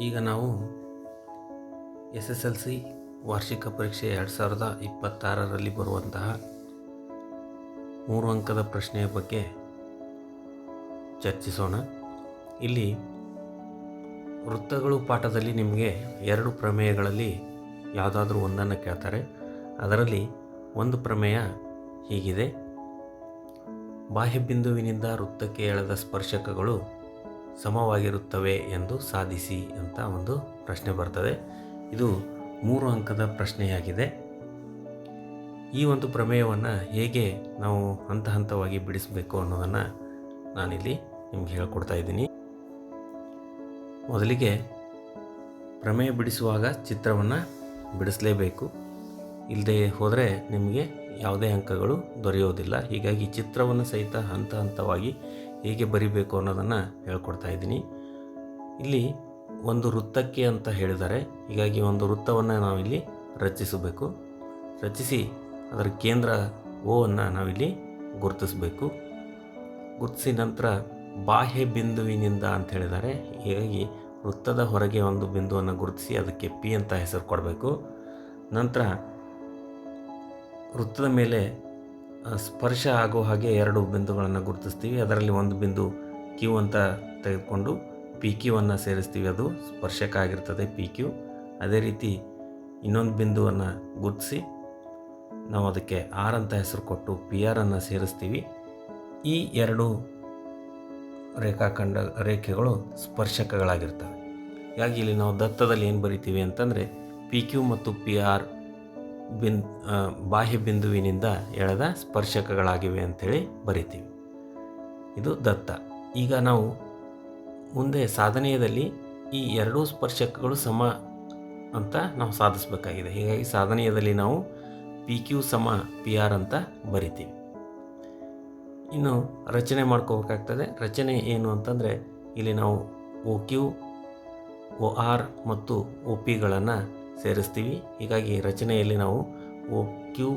ಈಗ ನಾವು SSLC ವಾರ್ಷಿಕ ಪರೀಕ್ಷೆ 2026ರಲ್ಲಿ ಬರುವಂತಹ 3 ಅಂಕದ ಪ್ರಶ್ನೆಯ ಬಗ್ಗೆ ಚರ್ಚಿಸೋಣ. ಇಲ್ಲಿ ವೃತ್ತಗಳು ಪಾಠದಲ್ಲಿ ನಿಮಗೆ 2 ಪ್ರಮೇಯಗಳಲ್ಲಿ ಯಾವುದಾದ್ರೂ ಒಂದನ್ನು ಕೇಳ್ತಾರೆ. ಅದರಲ್ಲಿ ಒಂದು ಪ್ರಮೇಯ ಹೀಗಿದೆ: ಬಾಹ್ಯ ಬಿಂದುವಿನಿಂದ ವೃತ್ತಕ್ಕೆ ಎಳೆದ ಸ್ಪರ್ಶಕಗಳು ಸಮವಾಗಿರುತ್ತವೆ ಎಂದು ಸಾಧಿಸಿ ಅಂತ ಒಂದು ಪ್ರಶ್ನೆ ಬರ್ತದೆ. ಇದು 3 ಅಂಕದ ಪ್ರಶ್ನೆಯಾಗಿದೆ. ಈ ಒಂದು ಪ್ರಮೇಯವನ್ನು ಹೇಗೆ ನಾವು ಹಂತ ಹಂತವಾಗಿ ಬಿಡಿಸಬೇಕು ಅನ್ನೋದನ್ನು ನಾನಿಲ್ಲಿ ನಿಮಗೆ ಹೇಳ್ಕೊಡ್ತಾ ಇದ್ದೀನಿ. ಮೊದಲಿಗೆ ಪ್ರಮೇಯ ಬಿಡಿಸುವಾಗ ಚಿತ್ರವನ್ನು ಬಿಡಿಸಲೇಬೇಕು. ಇಲ್ಲದೆ ಹೋದರೆ ನಿಮಗೆ ಯಾವುದೇ ಅಂಕಗಳು ದೊರೆಯೋದಿಲ್ಲ. ಹೀಗಾಗಿ ಚಿತ್ರವನ್ನು ಸಹಿತ ಹಂತ ಹಂತವಾಗಿ ಹೇಗೆ ಬರಿಬೇಕು ಅನ್ನೋದನ್ನು ಹೇಳ್ಕೊಡ್ತಾ ಇದ್ದೀನಿ. ಇಲ್ಲಿ ಒಂದು ವೃತ್ತಕ್ಕೆ ಅಂತ ಹೇಳಿದ್ದಾರೆ. ಹೀಗಾಗಿ ಒಂದು ವೃತ್ತವನ್ನು ನಾವಿಲ್ಲಿ ರಚಿಸಬೇಕು. ರಚಿಸಿ ಅದರ ಕೇಂದ್ರ ಓವನ್ನು ನಾವಿಲ್ಲಿ ಗುರುತಿಸಬೇಕು. ಗುರುತಿಸಿ ನಂತರ ಬಾಹ್ಯ ಬಿಂದುವಿನಿಂದ ಅಂತ ಹೇಳಿದ್ದಾರೆ. ಹೀಗಾಗಿ ವೃತ್ತದ ಹೊರಗೆ ಒಂದು ಬಿಂದುವನ್ನು ಗುರುತಿಸಿ ಅದಕ್ಕೆ ಪಿ ಅಂತ ಹೆಸರು ಕೊಡಬೇಕು. ನಂತರ ವೃತ್ತದ ಮೇಲೆ ಸ್ಪರ್ಶ ಆಗೋ ಹಾಗೆ 2 ಬಿಂದುಗಳನ್ನು ಗುರುತಿಸ್ತೀವಿ. ಅದರಲ್ಲಿ ಒಂದು ಬಿಂದು ಕ್ಯೂ ಅಂತ ತೆಗೆದುಕೊಂಡು ಪಿ ಕ್ಯೂವನ್ನು ಸೇರಿಸ್ತೀವಿ. ಅದು ಸ್ಪರ್ಶಕ ಆಗಿರ್ತದೆ ಪಿ ಕ್ಯೂ. ಅದೇ ರೀತಿ ಇನ್ನೊಂದು ಬಿಂದುವನ್ನು ಗುರುತಿಸಿ ನಾವು ಅದಕ್ಕೆ ಆರ್ ಅಂತ ಹೆಸರು ಕೊಟ್ಟು ಪಿ ಆರನ್ನು ಸೇರಿಸ್ತೀವಿ. ಈ 2 ರೇಖೆಗಳು ಸ್ಪರ್ಶಕಗಳಾಗಿರ್ತವೆ. ಹೀಗಾಗಿ ಇಲ್ಲಿ ನಾವು ದತ್ತದಲ್ಲಿ ಏನು ಬರಿತೀವಿ ಅಂತಂದರೆ ಪಿ ಕ್ಯೂ ಮತ್ತು ಪಿ ಆರ್ ಬಾಹ್ಯ ಬಿಂದುವಿನಿಂದ ಎಳೆದ ಸ್ಪರ್ಶಕಗಳಾಗಿವೆ ಅಂಥೇಳಿ ಬರಿತೀವಿ. ಇದು ದತ್ತ. ಈಗ ನಾವು ಮುಂದೆ ಸಾಧನೀಯದಲ್ಲಿ ಈ 2 ಸ್ಪರ್ಶಕಗಳು ಸಮ ಅಂತ ನಾವು ಸಾಧಿಸಬೇಕಾಗಿದೆ. ಹೀಗಾಗಿ ಸಾಧನೀಯದಲ್ಲಿ ನಾವು ಪಿ ಕ್ಯೂ ಸಮ ಪಿ ಆರ್ ಅಂತ ಬರಿತೀವಿ. ಇನ್ನು ರಚನೆ ಮಾಡ್ಕೋಬೇಕಾಗ್ತದೆ. ರಚನೆ ಏನು ಅಂತಂದರೆ ಇಲ್ಲಿ ನಾವು ಒ ಕ್ಯೂ, ಒ ಆರ್ ಮತ್ತು ಒ ಪಿಗಳನ್ನು ಸೇರಿಸ್ತೀವಿ. ಹೀಗಾಗಿ ರಚನೆಯಲ್ಲಿ ನಾವು ಒ ಕ್ಯೂ,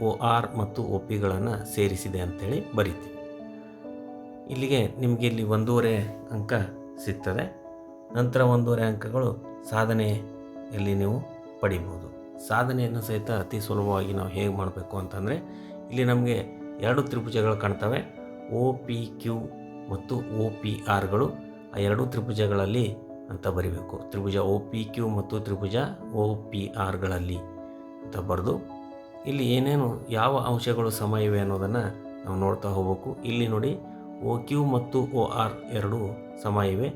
ಒ ಆರ್ ಮತ್ತು ಒ ಪಿಗಳನ್ನು ಸೇರಿಸಿದೆ ಅಂಥೇಳಿ ಬರಿತೀವಿ. ಇಲ್ಲಿಗೆ ನಿಮಗೆ ಇಲ್ಲಿ 1.5 ಅಂಕ ಸಿಗ್ತದೆ. ನಂತರ 1.5 ಅಂಕಗಳು ಸಾಧನೆಯಲ್ಲಿ ನೀವು ಪಡಿಬೋದು. ಸಾಧನೆಯನ್ನು ಸಹಿತ ಅತಿ ಸುಲಭವಾಗಿ ನಾವು ಹೇಗೆ ಮಾಡಬೇಕು ಅಂತಂದರೆ ಇಲ್ಲಿ ನಮಗೆ 2 ತ್ರಿಭುಜಗಳು ಕಾಣ್ತವೆ. ಒ ಪಿ ಕ್ಯೂ ಮತ್ತು ಒ ಪಿ ಆರ್ಗಳು ಆ 2 ತ್ರಿಭುಜಗಳಲ್ಲಿ ಅಂತ ಬರಿಬೇಕು. ತ್ರಿಭುಜ ಒ ಪಿ ಕ್ಯೂ ಮತ್ತು ತ್ರಿಭುಜ ಒ ಪಿ ಆರ್ಗಳಲ್ಲಿ ಅಂತ ಬರೆದು ಇಲ್ಲಿ ಏನೇನು ಯಾವ ಅಂಶಗಳು ಸಮ ಇವೆ ಅನ್ನೋದನ್ನು ನಾವು ನೋಡ್ತಾ ಹೋಗಬೇಕು. ಇಲ್ಲಿ ನೋಡಿ ಒ ಕ್ಯೂ ಮತ್ತು ಒ ಆರ್ 2 ಸಮ ಇವೆ,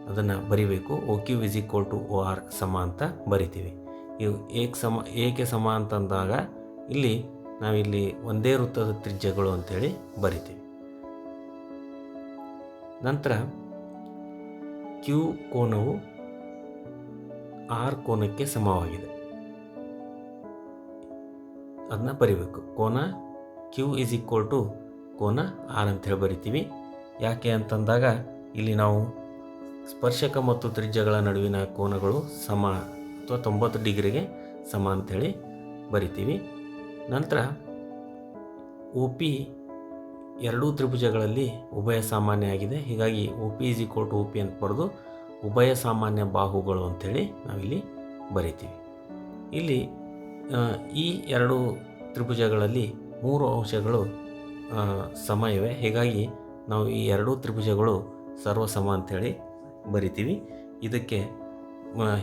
ಅದನ್ನು ಬರಿಬೇಕು. O Q is equal to O R ಸಮ ಅಂತ ಬರಿತೀವಿ. ಇವು ಏಕೆ ಸಮ ಅಂತಂದಾಗ ಇಲ್ಲಿ ನಾವಿಲ್ಲಿ ಒಂದೇ ವೃತ್ತದ ತ್ರಿಜ್ಯಗಳು ಅಂಥೇಳಿ ಬರಿತೀವಿ. ನಂತರ ಕ್ಯೂ ಕೋನವು ಆರ್ ಕೋನಕ್ಕೆ ಸಮವಾಗಿದೆ, ಅದನ್ನ ಬರಿಬೇಕು. ಕೋನ ಕ್ಯೂ ಇಸ್ ಈಕ್ವಲ್ ಟು ಕೋನ ಆರ್ ಅಂಥೇಳಿ ಬರಿತೀವಿ. ಯಾಕೆ ಅಂತಂದಾಗ ಇಲ್ಲಿ ನಾವು ಸ್ಪರ್ಶಕ ಮತ್ತು ತ್ರಿಜ್ಯಗಳ ನಡುವಿನ ಕೋನಗಳು ಸಮ ಅಥವಾ 90 ಡಿಗ್ರಿಗೆ ಸಮ ಅಂಥೇಳಿ ಬರಿತೀವಿ. ನಂತರ ಒ ಪಿ 2 ತ್ರಿಭುಜಗಳಲ್ಲಿ ಉಭಯ ಸಾಮಾನ್ಯ ಆಗಿದೆ. ಹೀಗಾಗಿ O P is equal to O P ಅಂತ ಬರೆದು ಉಭಯ ಸಾಮಾನ್ಯ ಬಾಹುಗಳು ಅಂಥೇಳಿ ನಾವಿಲ್ಲಿ ಬರಿತೀವಿ. ಇಲ್ಲಿ ಈ 2 ತ್ರಿಭುಜಗಳಲ್ಲಿ 3 ಅಂಶಗಳು ಸಮ ಇವೆ. ಹೀಗಾಗಿ ನಾವು ಈ 2 ತ್ರಿಭುಜಗಳು ಸರ್ವಸಮ ಅಂಥೇಳಿ ಬರಿತೀವಿ. ಇದಕ್ಕೆ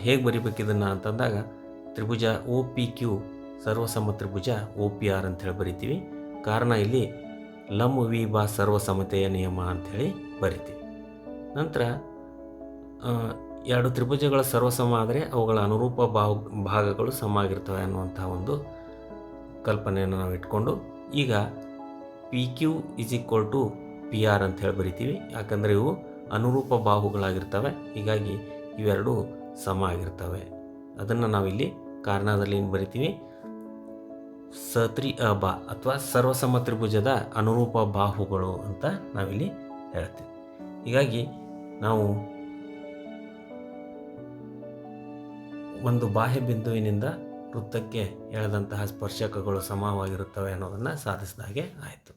ಹೇಗೆ ಬರಿಬೇಕು ಇದನ್ನು ಅಂತಂದಾಗ ತ್ರಿಭುಜ ಒ ಪಿ ಕ್ಯೂ ಸರ್ವಸಮ ತ್ರಿಭುಜ ಒ ಪಿ ಆರ್ ಅಂಥೇಳಿ ಬರಿತೀವಿ. ಕಾರಣ ಇಲ್ಲಿ ಲಂಬ ವಿ ಬಾ ಸರ್ವಸಮತೆಯ ನಿಯಮ ಅಂಥೇಳಿ ಬರಿತೀವಿ. ನಂತರ 2 ತ್ರಿಭುಜಗಳ ಸರ್ವಸಮ ಆದರೆ ಅವುಗಳ ಅನುರೂಪ ಭಾಗಗಳು ಸಮ ಆಗಿರ್ತವೆ ಅನ್ನುವಂಥ ಒಂದು ಕಲ್ಪನೆಯನ್ನು ನಾವು ಇಟ್ಕೊಂಡು ಈಗ P Q is equal to P R ಅಂಥೇಳಿ ಬರಿತೀವಿ. ಯಾಕಂದರೆ ಇವು ಅನುರೂಪ ಬಾಹುಗಳಾಗಿರ್ತವೆ. ಹೀಗಾಗಿ ಇವೆರಡೂ ಸಮ ಆಗಿರ್ತವೆ. ಅದನ್ನು ನಾವಿಲ್ಲಿ ಕಾರಣದಲ್ಲಿ ಏನು ಬರಿತೀವಿ, ಸತ್ರಿ ಅಬ ಅಥವಾ ಸರ್ವಸಮ ತ್ರಿಭುಜದ ಅನುರೂಪ ಬಾಹುಗಳು ಅಂತ ನಾವಿಲ್ಲಿ ಹೇಳ್ತೀವಿ. ಹೀಗಾಗಿ ನಾವು ಒಂದು ಬಾಹ್ಯ ಬಿಂದುವಿನಿಂದ ವೃತ್ತಕ್ಕೆ ಎಳೆದಂತಹ ಸ್ಪರ್ಶಕಗಳು ಸಮವಾಗಿರುತ್ತವೆ ಅನ್ನೋದನ್ನು ಸಾಧಿಸಿದ ಹಾಗೆ ಆಯಿತು.